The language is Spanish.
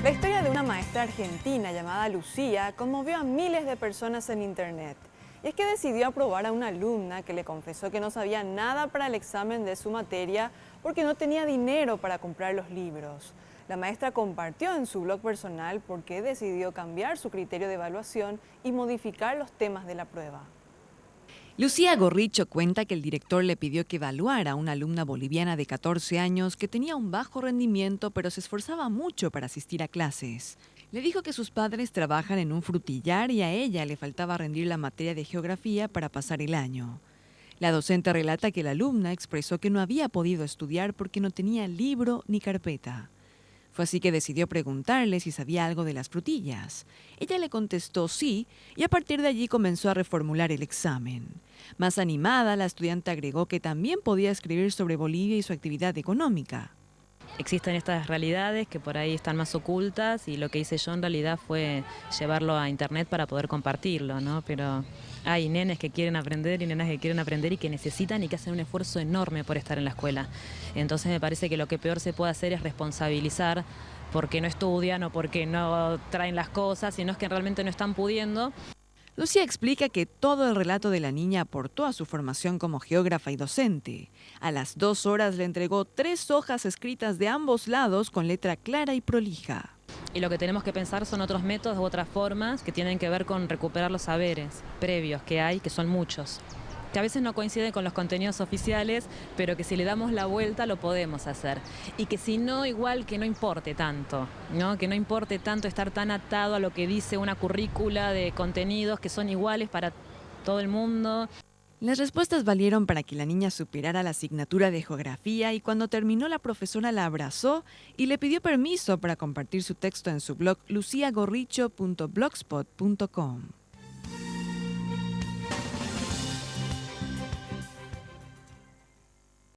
La historia de una maestra argentina llamada Lucía conmovió a miles de personas en internet. Y es que decidió aprobar a una alumna que le confesó que no sabía nada para el examen de su materia porque no tenía dinero para comprar los libros. La maestra compartió en su blog personal por qué decidió cambiar su criterio de evaluación y modificar los temas de la prueba. Lucía Gorricho cuenta que el director le pidió que evaluara a una alumna boliviana de 14 años que tenía un bajo rendimiento pero se esforzaba mucho para asistir a clases. Le dijo que sus padres trabajan en un frutillar y a ella le faltaba rendir la materia de geografía para pasar el año. La docente relata que la alumna expresó que no había podido estudiar porque no tenía libro ni carpeta. Fue así que decidió preguntarle si sabía algo de las frutillas. Ella le contestó sí, y a partir de allí comenzó a reformular el examen. Más animada, la estudiante agregó que también podía escribir sobre Bolivia y su actividad económica. Existen estas realidades que por ahí están más ocultas y lo que hice yo en realidad fue llevarlo a internet para poder compartirlo, ¿no? Pero hay nenes que quieren aprender y nenas que quieren aprender y que necesitan y que hacen un esfuerzo enorme por estar en la escuela. Entonces me parece que lo que peor se puede hacer es responsabilizar porque no estudian o porque no traen las cosas, sino es que realmente no están pudiendo. Lucía explica que todo el relato de la niña aportó a su formación como geógrafa y docente. A las 2 horas le entregó 3 hojas escritas de ambos lados con letra clara y prolija. Y lo que tenemos que pensar son otros métodos u otras formas que tienen que ver con recuperar los saberes previos que hay, que son muchos, que a veces no coinciden con los contenidos oficiales, pero que si le damos la vuelta lo podemos hacer. Y que si no, igual que no importe tanto, ¿no? Que no importe tanto estar tan atado a lo que dice una currícula de contenidos que son iguales para todo el mundo. Las respuestas valieron para que la niña superara la asignatura de geografía y cuando terminó la profesora la abrazó y le pidió permiso para compartir su texto en su blog luciagorricho.blogspot.com.